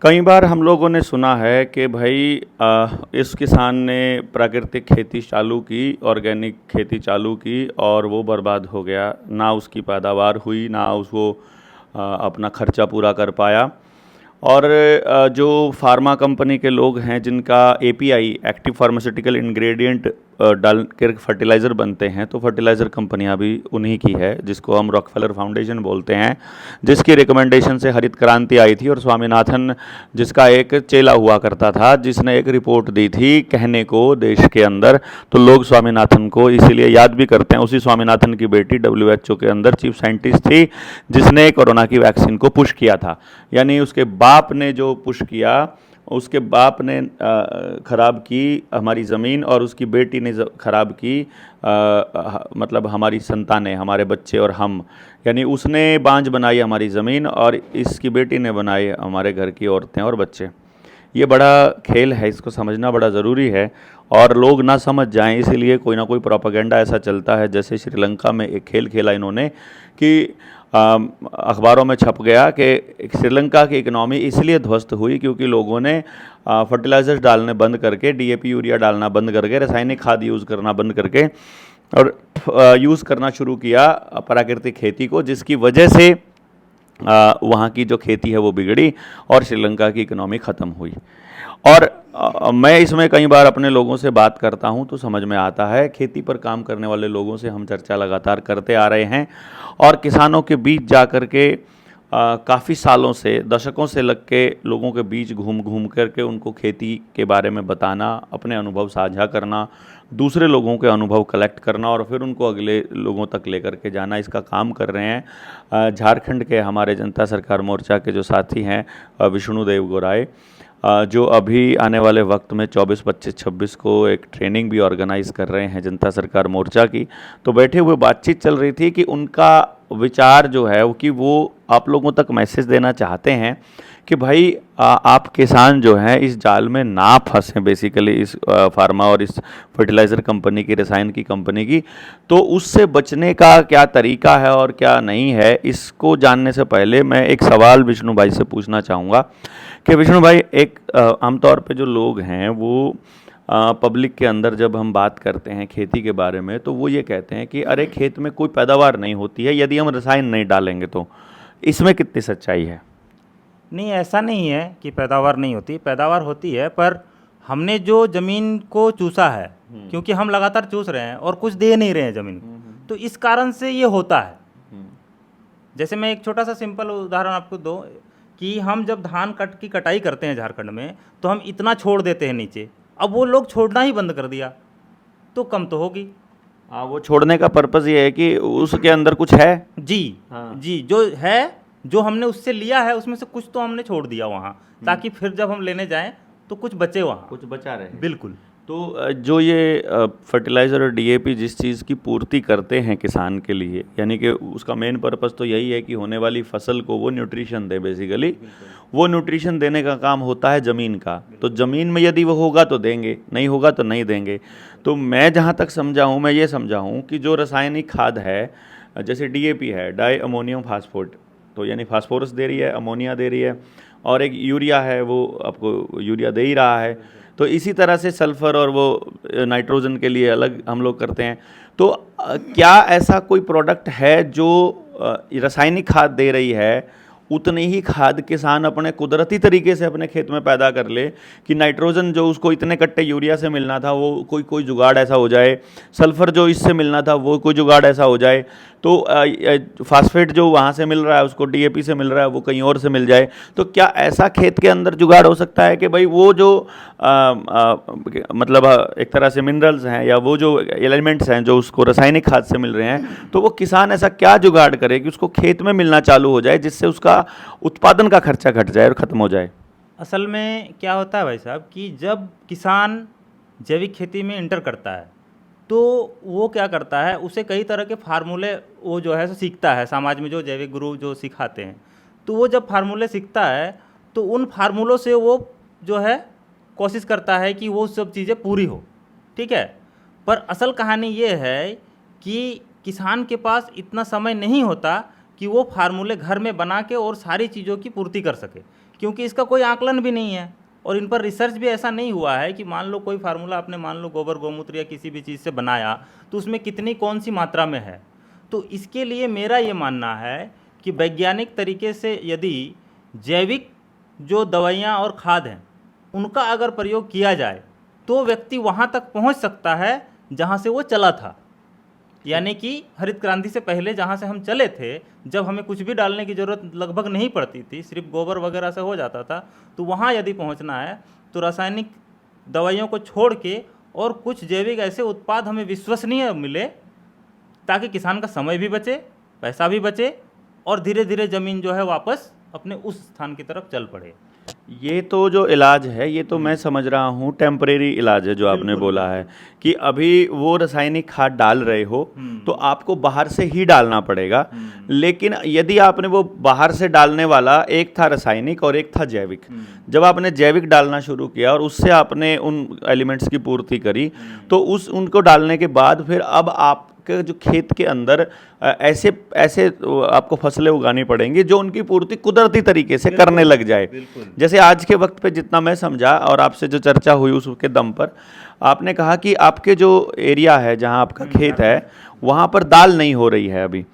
कई बार हम लोगों ने सुना है कि भाई इस किसान ने प्राकृतिक खेती चालू की, ऑर्गेनिक खेती चालू की और वो बर्बाद हो गया। ना उसकी पैदावार हुई, ना उसको अपना खर्चा पूरा कर पाया। और जो फार्मा कंपनी के लोग हैं जिनका एपीआई एक्टिव फार्मास्यूटिकल इंग्रेडिएंट डाल कर फर्टिलाइज़र बनते हैं, तो फर्टिलाइज़र कंपनियां भी उन्हीं की है, जिसको हम रॉकफेलर फाउंडेशन बोलते हैं, जिसकी रिकमेंडेशन से हरित क्रांति आई थी। और स्वामीनाथन जिसका एक चेला हुआ करता था, जिसने एक रिपोर्ट दी थी कहने को देश के अंदर, तो लोग स्वामीनाथन को इसीलिए याद भी करते हैं। उसी स्वामीनाथन की बेटी डब्ल्यूएचओ के अंदर चीफ साइंटिस्ट थी, जिसने कोरोना की वैक्सीन को पुश किया था। यानी उसके बाप ने जो पुश किया, उसके बाप ने ख़राब की हमारी ज़मीन, और उसकी बेटी ने ख़राब की मतलब हमारी संतानें, हमारे बच्चे और हम। यानी उसने बांझ बनाई हमारी ज़मीन, और इसकी बेटी ने बनाई हमारे घर की औरतें और बच्चे। ये बड़ा खेल है, इसको समझना बड़ा ज़रूरी है, और लोग ना समझ जाएं, इसीलिए कोई ना कोई प्रोपेगेंडा ऐसा चलता है। जैसे श्रीलंका में एक खेल खेला इन्होंने कि अखबारों में छप गया कि श्रीलंका की इकनॉमी इसलिए ध्वस्त हुई क्योंकि लोगों ने फर्टिलाइजर्स डालने बंद करके, डीएपी यूरिया डालना बंद करके, रासायनिक खाद यूज़ करना बंद करके और यूज़ करना शुरू किया प्राकृतिक खेती को, जिसकी वजह से वहाँ की जो खेती है वो बिगड़ी और श्रीलंका की इकनॉमी ख़त्म हुई। और मैं इसमें कई बार अपने लोगों से बात करता हूँ तो समझ में आता है, खेती पर काम करने वाले लोगों से हम चर्चा लगातार करते आ रहे हैं, और किसानों के बीच जा कर के काफ़ी सालों से, दशकों से लग के लोगों के बीच घूम घूम करके उनको खेती के बारे में बताना, अपने अनुभव साझा करना, दूसरे लोगों के अनुभव कलेक्ट करना और फिर उनको अगले लोगों तक लेकर के जाना, इसका काम कर रहे हैं। झारखंड के हमारे जनता सरकार मोर्चा के जो साथी हैं विष्णुदेव गोराई, जो अभी आने वाले वक्त में 24, 25, 26 को एक ट्रेनिंग भी ऑर्गेनाइज़ कर रहे हैं जनता सरकार मोर्चा की। तो बैठे हुए बातचीत चल रही थी कि उनका विचार जो है कि वो आप लोगों तक मैसेज देना चाहते हैं कि भाई आप किसान जो हैं इस जाल में ना फंसें, बेसिकली इस फार्मा और इस फर्टिलाइज़र कंपनी की, रसायन की कंपनी की। तो उससे बचने का क्या तरीका है और क्या नहीं है, इसको जानने से पहले मैं एक सवाल विष्णु भाई से पूछना चाहूँगा कि विष्णु भाई, एक आमतौर पे जो लोग हैं वो पब्लिक के अंदर जब हम बात करते हैं खेती के बारे में, तो वो ये कहते हैं कि अरे खेत में कोई पैदावार नहीं होती है यदि हम रसायन नहीं डालेंगे। तो इसमें कितनी सच्चाई है? नहीं, ऐसा नहीं है कि पैदावार नहीं होती, पैदावार होती है, पर हमने जो ज़मीन को चूसा है, क्योंकि हम लगातार चूस रहे हैं और कुछ दे नहीं रहे हैं ज़मीन को, तो इस कारण से ये होता है। जैसे मैं एक छोटा सा सिंपल उदाहरण आपको दूं कि हम जब धान की कटाई करते हैं झारखंड में, तो हम इतना छोड़ देते हैं नीचे, अब वो लोग छोड़ना ही बंद कर दिया, तो कम तो होगी। वो छोड़ने का पर्पज़ ये है कि उसके अंदर कुछ है। जी जी, जो है, जो हमने उससे लिया है उसमें से कुछ तो हमने छोड़ दिया वहाँ, ताकि फिर जब हम लेने जाएं तो कुछ बचे, वहाँ कुछ बचा रहे। बिल्कुल। तो जो ये फर्टिलाइज़र और डीएपी जिस चीज़ की पूर्ति करते हैं किसान के लिए, यानी कि उसका मेन पर्पस तो यही है कि होने वाली फसल को वो न्यूट्रिशन दे, बेसिकली वो न्यूट्रिशन देने का काम होता है ज़मीन का। तो ज़मीन में यदि वो होगा तो देंगे, नहीं होगा तो नहीं देंगे। तो मैं जहाँ तक समझा हूँ, मैं ये समझा हूँ कि जो रासायनिक खाद है, जैसे डीएपी है, डाई अमोनियम फास्फोट, तो यानी फास्फोरस दे रही है, अमोनिया दे रही है, और एक यूरिया है, वो आपको यूरिया दे ही रहा है। तो इसी तरह से सल्फ़र और वो नाइट्रोजन के लिए अलग हम लोग करते हैं। तो क्या ऐसा कोई प्रोडक्ट है जो रासायनिक खाद दे रही है, उतनी ही खाद किसान अपने कुदरती तरीके से अपने खेत में पैदा कर ले, कि नाइट्रोजन जो उसको इतने कट्टे यूरिया से मिलना था वो कोई जुगाड़ ऐसा हो जाए, सल्फ़र जो इससे मिलना था वो कोई जुगाड़ ऐसा हो जाए, तो फास्फेट जो वहाँ से मिल रहा है उसको डीएपी से मिल रहा है वो कहीं और से मिल जाए। तो क्या ऐसा खेत के अंदर जुगाड़ हो सकता है कि भाई वो जो मतलब एक तरह से मिनरल्स हैं या वो जो एलिमेंट्स हैं जो उसको रासायनिक खाद से मिल रहे हैं, तो वो किसान ऐसा क्या जुगाड़ करे कि उसको खेत में मिलना चालू हो जाए, जिससे उसका उत्पादन का खर्चा घट जाए और ख़त्म हो जाए? असल में क्या होता है भाई साहब कि जब किसान जैविक खेती में इंटर करता है, तो वो क्या करता है, उसे कई तरह के फार्मूले वो जो है सो सीखता है, समाज में जो जैविक गुरु जो सिखाते हैं, तो वो जब फार्मूले सीखता है तो उन फार्मूलों से वो जो है कोशिश करता है कि वो सब चीज़ें पूरी हो, ठीक है। पर असल कहानी ये है कि किसान के पास इतना समय नहीं होता कि वो फार्मूले घर में बना के और सारी चीज़ों की पूर्ति कर सके, क्योंकि इसका कोई आकलन भी नहीं है और इन पर रिसर्च भी ऐसा नहीं हुआ है कि मान लो कोई फार्मूला आपने मान लो गोबर गोमूत्र या किसी भी चीज़ से बनाया तो उसमें कितनी कौन सी मात्रा में है। तो इसके लिए मेरा ये मानना है कि वैज्ञानिक तरीके से यदि जैविक जो दवाइयाँ और खाद हैं उनका अगर प्रयोग किया जाए तो व्यक्ति वहाँ तक पहुँच सकता है जहाँ से वो चला था। यानी कि हरित क्रांति से पहले जहाँ से हम चले थे, जब हमें कुछ भी डालने की ज़रूरत लगभग नहीं पड़ती थी, सिर्फ गोबर वगैरह से हो जाता था, तो वहाँ यदि पहुँचना है तो रासायनिक दवाइयों को छोड़ के और कुछ जैविक ऐसे उत्पाद हमें विश्वसनीय मिले ताकि किसान का समय भी बचे, पैसा भी बचे और धीरे धीरे ज़मीन जो है वापस अपने उस स्थान की तरफ चल पड़े। ये तो जो इलाज है ये तो मैं समझ रहा हूँ टेम्परेरी इलाज है जो आपने बिल्कुल, बोला है कि अभी वो रासायनिक खाद डाल रहे हो तो आपको बाहर से ही डालना पड़ेगा। लेकिन यदि आपने वो बाहर से डालने वाला एक था रासायनिक और एक था जैविक, जब आपने जैविक डालना शुरू किया और उससे आपने उन एलिमेंट्स की पूर्ति करी तो उनको डालने के बाद फिर अब आप के जो खेत के अंदर ऐसे ऐसे आपको फसलें उगानी पड़ेंगी जो उनकी पूर्ति कुदरती तरीके से करने लग जाए। जैसे आज के वक्त पे जितना मैं समझा और आपसे जो चर्चा हुई उसके दम पर आपने कहा कि आपके जो एरिया है जहां आपका खेत है वहां पर दाल नहीं हो रही है अभी।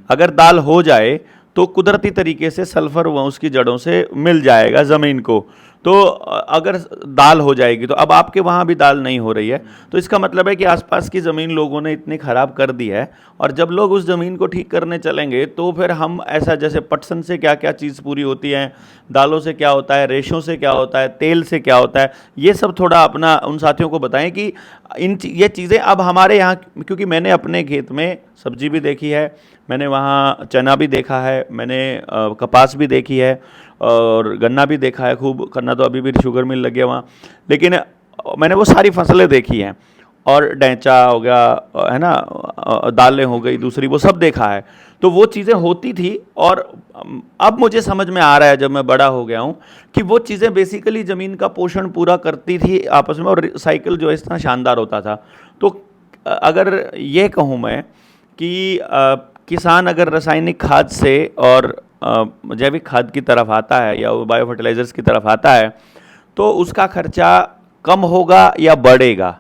अगर दाल हो जाए तो कुदरती तरीके से सल्फर वह उसकी जड़ों से मिल जाएगा ज़मीन को, तो अगर दाल हो जाएगी तो अब आपके वहाँ भी दाल नहीं हो रही है। तो इसका मतलब है कि आसपास की ज़मीन लोगों ने इतनी ख़राब कर दी है और जब लोग उस ज़मीन को ठीक करने चलेंगे तो फिर हम ऐसा जैसे पटसन से क्या क्या चीज़ पूरी होती है, दालों से क्या होता है, रेशों से क्या होता है, तेल से क्या होता है, ये सब थोड़ा अपना उन साथियों को बताएं कि ये चीज़ें अब हमारे यहाँ, क्योंकि मैंने अपने खेत में सब्जी भी देखी है, मैंने वहाँ चना भी देखा है, मैंने कपास भी देखी है और गन्ना भी देखा है खूब। गन्ना तो अभी भी शुगर मिल लग गया वहाँ, लेकिन मैंने वो सारी फसलें देखी हैं और डैंचा हो गया है ना, दालें हो गई दूसरी, वो सब देखा है। तो वो चीज़ें होती थी और अब मुझे समझ में आ रहा है जब मैं बड़ा हो गया हूँ कि वो चीज़ें बेसिकली ज़मीन का पोषण पूरा करती थी आपस में और साइकिल जो है इतना शानदार होता था। तो अगर ये कहूँ मैं कि किसान अगर रासायनिक खाद से और जैविक खाद की तरफ आता है या बायो फर्टिलाइजर्स की तरफ आता है तो उसका खर्चा कम होगा या बढ़ेगा?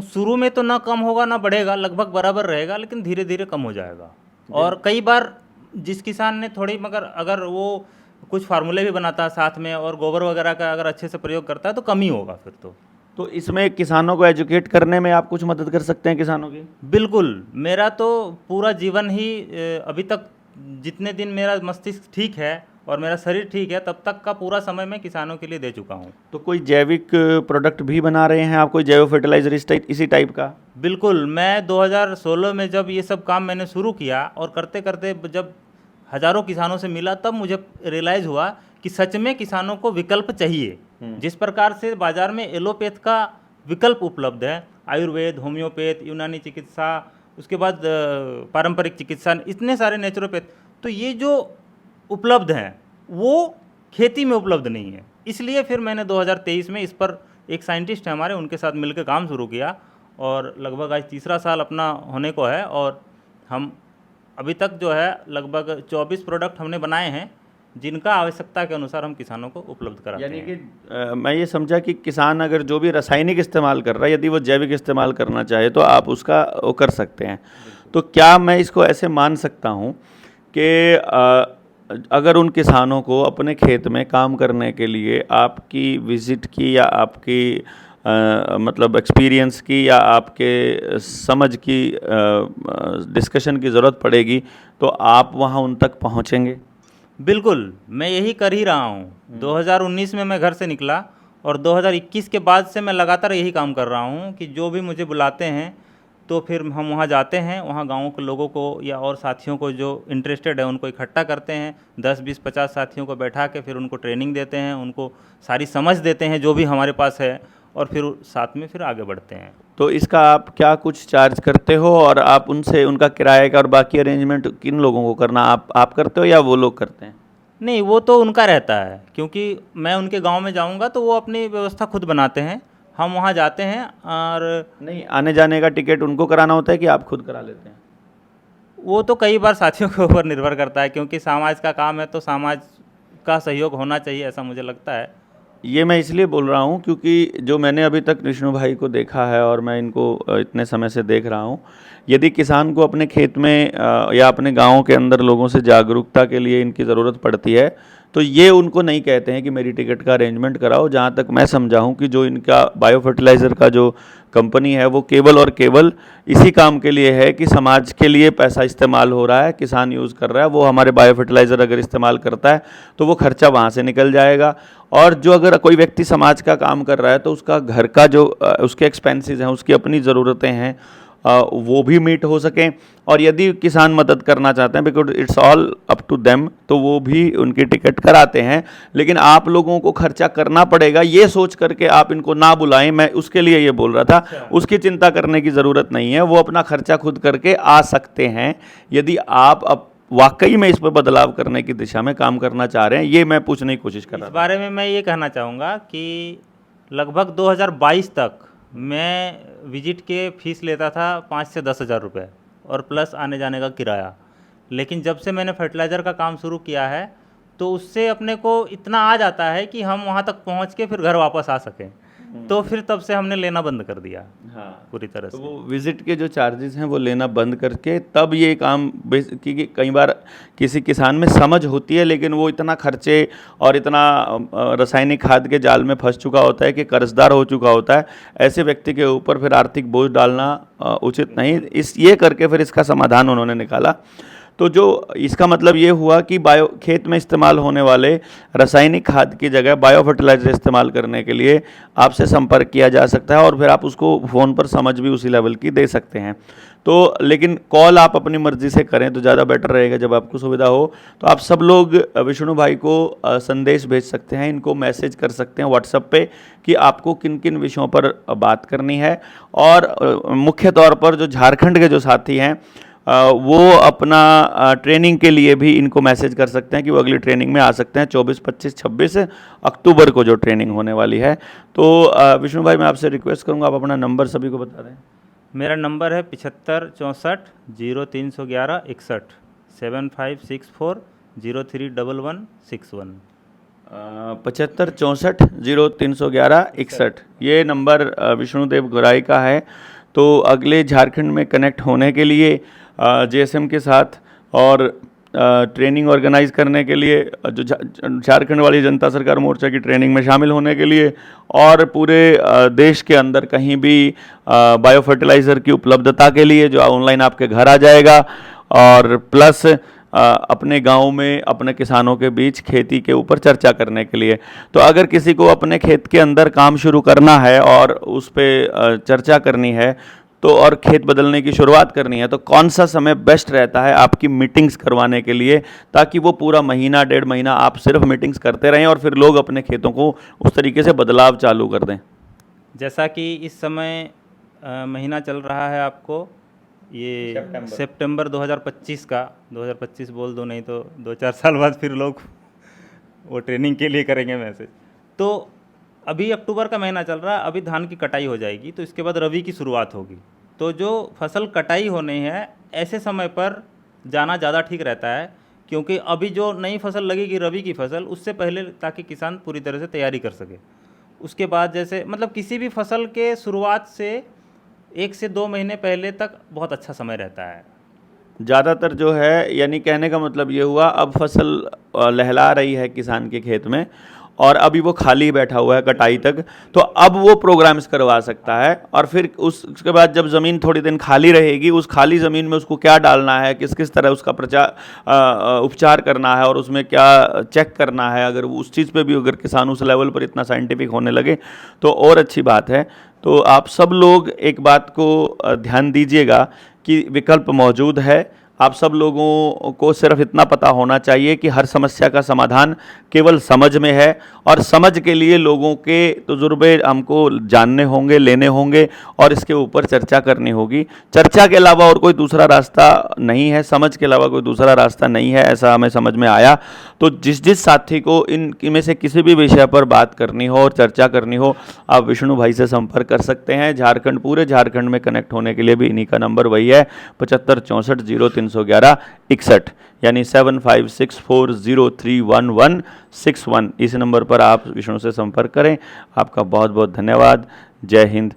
शुरू में तो ना कम होगा ना बढ़ेगा, लगभग बराबर रहेगा, लेकिन धीरे धीरे कम हो जाएगा। और कई बार जिस किसान ने थोड़ी मगर अगर वो कुछ फार्मूले भी बनाता है साथ में और गोबर वगैरह का अगर अच्छे से प्रयोग करता है तो कम ही होगा फिर तो इसमें किसानों को एजुकेट करने में आप कुछ मदद कर सकते हैं किसानों की? बिल्कुल। मेरा तो पूरा जीवन ही अभी तक जितने दिन मेरा मस्तिष्क ठीक है और मेरा शरीर ठीक है तब तक का पूरा समय मैं किसानों के लिए दे चुका हूँ। तो कोई जैविक प्रोडक्ट भी बना रहे हैं आप, कोई जैव फर्टिलाइजर इसी टाइप का? बिल्कुल। मैं 2016 में जब ये सब काम मैंने शुरू किया और करते करते जब हज़ारों किसानों से मिला तब मुझे रियलाइज़ हुआ कि सच में किसानों को विकल्प चाहिए। जिस प्रकार से बाज़ार में एलोपैथ का विकल्प उपलब्ध है, आयुर्वेद, होम्योपैथ, यूनानी चिकित्सा, उसके बाद पारंपरिक चिकित्सा, इतने सारे नेचुरोपैथ, तो ये जो उपलब्ध हैं वो खेती में उपलब्ध नहीं है। इसलिए फिर मैंने 2023 में इस पर एक साइंटिस्ट है हमारे, उनके साथ मिलकर काम शुरू किया और लगभग आज तीसरा साल अपना होने को है और हम अभी तक जो है लगभग 24 प्रोडक्ट हमने बनाए हैं जिनका आवश्यकता के अनुसार हम किसानों को उपलब्ध कराते हैं। यानी कि मैं ये समझा कि किसान अगर जो भी रासायनिक इस्तेमाल कर रहा है यदि वो जैविक इस्तेमाल करना चाहे तो आप उसका वो कर सकते हैं। तो क्या मैं इसको ऐसे मान सकता हूँ कि अगर उन किसानों को अपने खेत में काम करने के लिए आपकी विज़िट की या आपकी मतलब एक्सपीरियंस की या आपके समझ की डिस्कशन की ज़रूरत पड़ेगी तो आप वहाँ उन तक पहुँचेंगे? बिल्कुल, मैं यही कर ही रहा हूँ। 2019 में मैं घर से निकला और 2021 के बाद से मैं लगातार यही काम कर रहा हूँ कि जो भी मुझे बुलाते हैं तो फिर हम वहाँ जाते हैं, वहाँ गाँव के लोगों को या और साथियों को जो इंटरेस्टेड है उनको इकट्ठा करते हैं, 10, 20, 50 साथियों को बैठा के फिर उनको ट्रेनिंग देते हैं, उनको सारी समझ देते हैं जो भी हमारे पास है और फिर साथ में फिर आगे बढ़ते हैं। तो इसका आप क्या कुछ चार्ज करते हो और आप उनसे उनका किराए का और बाकी अरेंजमेंट किन लोगों को करना, आप करते हो या वो लोग करते हैं? नहीं, वो तो उनका रहता है क्योंकि मैं उनके गांव में जाऊंगा तो वो अपनी व्यवस्था खुद बनाते हैं, हम वहां जाते हैं। और नहीं, आने जाने का टिकट उनको कराना होता है कि आप खुद करा लेते हैं? वो तो कई बार साथियों के ऊपर निर्भर करता है क्योंकि समाज का काम है तो समाज का सहयोग होना चाहिए, ऐसा मुझे लगता है। ये मैं इसलिए बोल रहा हूँ क्योंकि जो मैंने अभी तक विष्णु भाई को देखा है और मैं इनको इतने समय से देख रहा हूँ, यदि किसान को अपने खेत में या अपने गाँव के अंदर लोगों से जागरूकता के लिए इनकी ज़रूरत पड़ती है, तो ये उनको नहीं कहते हैं कि मेरी टिकट का अरेंजमेंट कराओ। जहाँ तक मैं समझा हूँ कि जो इनका बायो फर्टिलाइज़र का जो कंपनी है वो केवल और केवल इसी काम के लिए है कि समाज के लिए पैसा इस्तेमाल हो रहा है, किसान यूज़ कर रहा है, वो हमारे बायो फर्टिलाइज़र अगर इस्तेमाल करता है तो वो खर्चा वहाँ से निकल जाएगा। और जो अगर कोई व्यक्ति समाज का काम कर रहा है तो उसका घर का जो उसके एक्सपेंसेस हैं, उसकी अपनी ज़रूरतें हैं, वो भी मीट हो सकें। और यदि किसान मदद करना चाहते हैं, because it's all up to them, तो वो भी उनकी टिकट कराते हैं। लेकिन आप लोगों को खर्चा करना पड़ेगा ये सोच करके आप इनको ना बुलाएं, मैं उसके लिए ये बोल रहा था। उसकी चिंता करने की ज़रूरत नहीं है, वो अपना खर्चा खुद करके आ सकते हैं यदि आप वाकई में इस पर बदलाव करने की दिशा में काम करना चाह रहे हैं। ये मैं पूछने की कोशिश कर रहा इस था। बारे में मैं ये कहना चाहूँगा कि लगभग 2022 तक मैं विजिट के फीस लेता था 5 से 10 हज़ार रुपये, और प्लस आने जाने का किराया। लेकिन जब से मैंने फर्टिलाइज़र का काम शुरू किया है तो उससे अपने को इतना आ जाता है कि हम वहाँ तक पहुँच के फिर घर वापस आ सकें। तो फिर तब से हमने लेना बंद कर दिया पूरी तरह तो से। वो विजिट के जो चार्जेस हैं वो लेना बंद करके तब ये काम क्योंकि कई बार किसी किसान में समझ होती है लेकिन वो इतना खर्चे और इतना रासायनिक खाद के जाल में फंस चुका होता है कि कर्जदार हो चुका होता है। ऐसे व्यक्ति के ऊपर फिर आर्थिक बोझ डालना उचित नहीं, ये करके फिर इसका समाधान उन्होंने निकाला। तो जो इसका मतलब ये हुआ कि खेत में इस्तेमाल होने वाले रासायनिक खाद की जगह बायो फर्टिलाइज़र इस्तेमाल करने के लिए आपसे संपर्क किया जा सकता है और फिर आप उसको फ़ोन पर समझ भी उसी लेवल की दे सकते हैं। तो लेकिन कॉल आप अपनी मर्ज़ी से करें तो ज़्यादा बेटर रहेगा जब आपको सुविधा हो। तो आप सब लोग विष्णु भाई को संदेश भेज सकते हैं, इनको मैसेज कर सकते हैं व्हाट्सएप पे कि आपको किन किन विषयों पर बात करनी है। और मुख्य तौर पर जो झारखंड के जो साथी हैं वो अपना ट्रेनिंग के लिए भी इनको मैसेज कर सकते हैं कि वो अगली ट्रेनिंग में आ सकते हैं 24, 25, 26 अक्टूबर को जो ट्रेनिंग होने वाली है। तो विष्णु भाई मैं आपसे रिक्वेस्ट करूंगा आप अपना नंबर सभी को बता दें। मेरा नंबर है 75 64 0311 61 7564 031161। 75 64 0311 61 ये नंबर विष्णुदेव गोराई का है। तो अगले झारखंड में कनेक्ट होने के लिए जेएसएम के साथ और ट्रेनिंग ऑर्गेनाइज करने के लिए, जो झारखंड वाली जनता सरकार मोर्चा की ट्रेनिंग में शामिल होने के लिए, और पूरे देश के अंदर कहीं भी बायो फर्टिलाइज़र की उपलब्धता के लिए जो ऑनलाइन आपके घर आ जाएगा, और प्लस अपने गांव में अपने किसानों के बीच खेती के ऊपर चर्चा करने के लिए। तो अगर किसी को अपने खेत के अंदर काम शुरू करना है और उस पर चर्चा करनी है तो और खेत बदलने की शुरुआत करनी है तो कौन सा समय बेस्ट रहता है आपकी मीटिंग्स करवाने के लिए, ताकि वो पूरा महीना 1.5 महीना आप सिर्फ मीटिंग्स करते रहें और फिर लोग अपने खेतों को उस तरीके से बदलाव चालू कर दें। जैसा कि इस समय महीना चल रहा है, आपको ये सितंबर 2025 का, 2025 बोल दो, नहीं तो 2-4 साल बाद फिर लोग वो ट्रेनिंग के लिए करेंगे मैसेज। तो अभी अक्टूबर का महीना चल रहा है, अभी धान की कटाई हो जाएगी तो इसके बाद रबी की शुरुआत होगी। तो जो फसल कटाई होनी है ऐसे समय पर जाना ज़्यादा ठीक रहता है, क्योंकि अभी जो नई फसल लगेगी रबी की फसल, उससे पहले ताकि किसान पूरी तरह से तैयारी कर सके। उसके बाद जैसे मतलब किसी भी फसल के शुरुआत से 1 से 2 महीने पहले तक बहुत अच्छा समय रहता है। ज़्यादातर जो है, यानी कहने का मतलब ये हुआ अब फसल लहला रही है किसान के खेत में और अभी वो खाली बैठा हुआ है कटाई तक, तो अब वो प्रोग्राम्स करवा सकता है। और फिर उसके बाद जब ज़मीन थोड़ी दिन खाली रहेगी, उस खाली ज़मीन में उसको क्या डालना है, किस किस तरह उसका उपचार करना है और उसमें क्या चेक करना है, अगर उस चीज़ पे भी अगर किसान उस लेवल पर इतना साइंटिफिक होने लगे तो और अच्छी बात है। तो आप सब लोग एक बात को ध्यान दीजिएगा कि विकल्प मौजूद है। आप सब लोगों को सिर्फ इतना पता होना चाहिए कि हर समस्या का समाधान केवल समझ में है, और समझ के लिए लोगों के तजुर्बे हमको जानने होंगे, लेने होंगे और इसके ऊपर चर्चा करनी होगी। चर्चा के अलावा और कोई दूसरा रास्ता नहीं है, समझ के अलावा कोई दूसरा रास्ता नहीं है, ऐसा हमें समझ में आया। तो जिस साथी को इनमें से किसी भी विषय पर बात करनी हो और चर्चा करनी हो, आप विष्णु भाई से संपर्क कर सकते हैं। पूरे झारखंड में कनेक्ट होने के लिए भी इन्हीं का नंबर वही है 75 64 03 7564031161 यानी 7564031161। इस नंबर पर आप विष्णु से संपर्क करें। आपका बहुत बहुत धन्यवाद। जय हिंद,